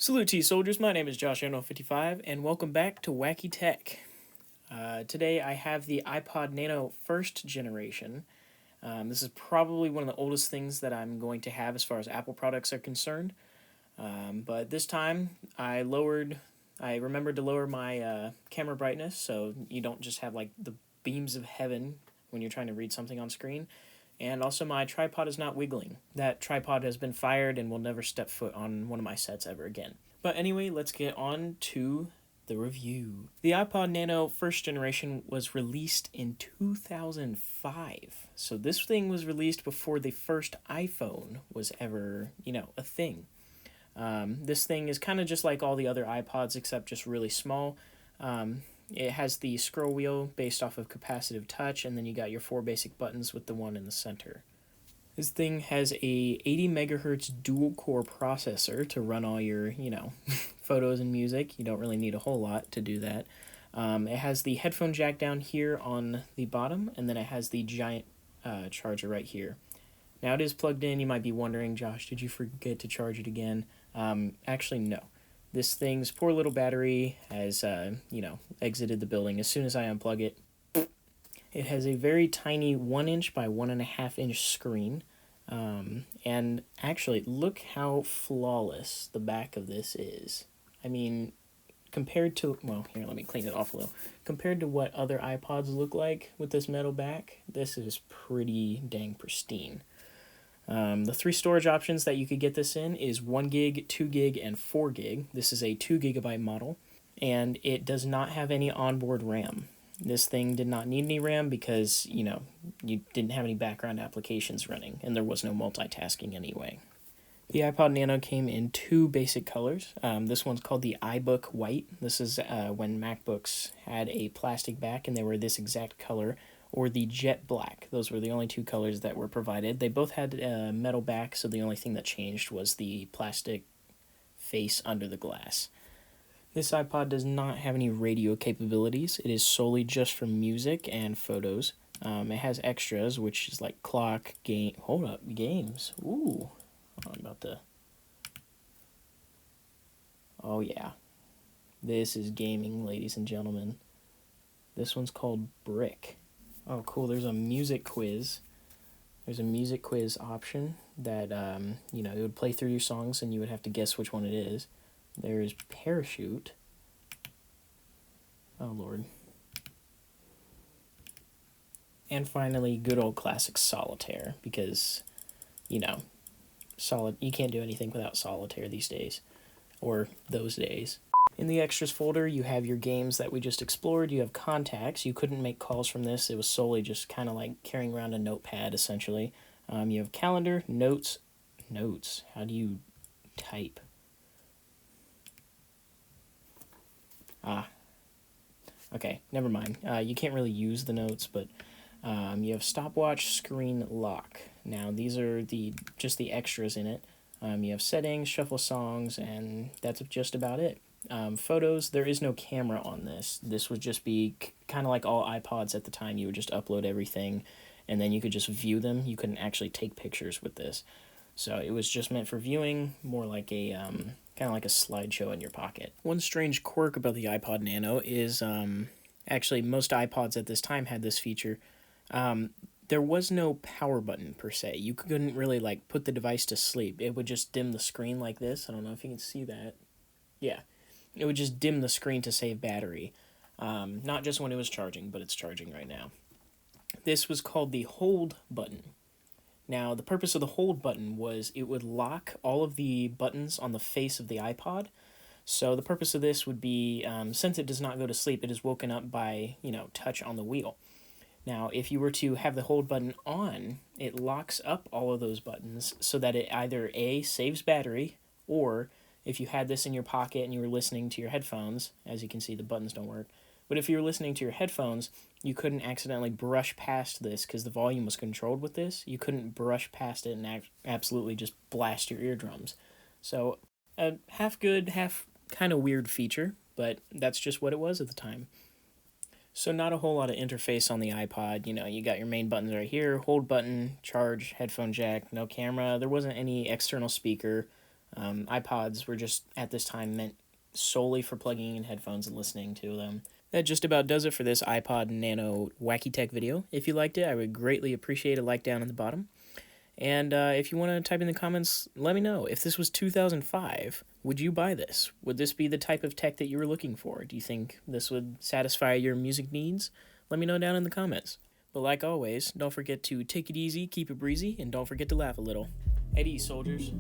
Salute to you, soldiers. My name is Josh Arnold55, and welcome back to Wacky Tech. Today I have the iPod Nano first generation. This is probably one of the oldest things that I'm going to have as far as Apple products are concerned. But this time I remembered to lower my camera brightness so you don't just have like the beams of heaven when you're trying to read something on screen. And also my tripod is not wiggling. That tripod has been fired and will never step foot on one of my sets ever again. But anyway, let's get on to the review. The iPod Nano first generation was released in 2005. So this thing was released before the first iPhone was ever, a thing. This thing is kind of just like all the other iPods except just really small. It has the scroll wheel based off of capacitive touch, and then you got your 4 basic buttons with the one in the center. This thing has a 80 megahertz dual-core processor to run all your, photos and music. You don't really need a whole lot to do that. It has the headphone jack down here on the bottom, and then it has the giant charger right here. Now it is plugged in. You might be wondering, Josh, did you forget to charge it again? Actually, no. This thing's poor little battery has, exited the building as soon as I unplug it. It has a very tiny 1-inch by 1.5-inch screen. And actually, look how flawless the back of this is. I mean, compared to, well, here, let me clean it off a little. Compared to what other iPods look like with this metal back, this is pretty dang pristine. The 3 storage options that you could get this in is 1 gig, 2 gig, and 4 gig. This is a 2 gigabyte model, and it does not have any onboard RAM. This thing did not need any RAM because, you didn't have any background applications running, and there was no multitasking anyway. The iPod Nano came in 2 basic colors. This one's called the iBook White. This is when MacBooks had a plastic back and they were this exact color, or the Jet Black. Those were the only 2 colors that were provided. They both had a metal back, so the only thing that changed was the plastic face under the glass. This iPod does not have any radio capabilities. It is solely just for music and photos. It has extras, which is like clock, games. Ooh, I'm about to... Oh yeah, this is gaming, ladies and gentlemen. This one's called Brick. Oh, cool. There's a music quiz. There's a music quiz option that, it would play through your songs and you would have to guess which one it is. There's Parachute. Oh, Lord. And finally, good old classic Solitaire, because, you can't do anything without Solitaire these days. Or those days. In the extras folder, you have your games that we just explored. You have contacts. You couldn't make calls from this. It was solely just kind of like carrying around a notepad, essentially. You have calendar, notes. How do you type? Okay, never mind. You can't really use the notes, but you have stopwatch, screen lock. Now, these are just the extras in it. You have settings, shuffle songs, and that's just about it. Photos, there is no camera on this. This would just be kind of like all iPods at the time. You would just upload everything, and then you could just view them. You couldn't actually take pictures with this. So it was just meant for viewing, more like a kind of like a slideshow in your pocket. One strange quirk about the iPod Nano is actually most iPods at this time had this feature. There was no power button per se. You couldn't really like put the device to sleep. It would just dim the screen like this. I don't know if you can see that. Yeah. It would just dim the screen to save battery. Not just when it was charging, but it's charging right now. This was called the hold button. Now, the purpose of the hold button was it would lock all of the buttons on the face of the iPod. So the purpose of this would be, since it does not go to sleep, it is woken up by, touch on the wheel. Now, if you were to have the hold button on, it locks up all of those buttons so that it either A, saves battery, or if you had this in your pocket and you were listening to your headphones, as you can see, the buttons don't work, but if you were listening to your headphones, you couldn't accidentally brush past this because the volume was controlled with this. You couldn't brush past it and absolutely just blast your eardrums. So, a half good, half kind of weird feature, but that's just what it was at the time. So not a whole lot of interface on the iPod. You got your main buttons right here, hold button, charge, headphone jack, no camera. There wasn't any external speaker. iPods were just, at this time, meant solely for plugging in headphones and listening to them. That just about does it for this iPod Nano Wacky Tech video. If you liked it, I would greatly appreciate a like down at the bottom. And if you want to type in the comments, let me know. If this was 2005, would you buy this? Would this be the type of tech that you were looking for? Do you think this would satisfy your music needs? Let me know down in the comments. But like always, don't forget to take it easy, keep it breezy, and don't forget to laugh a little. At ease, soldiers.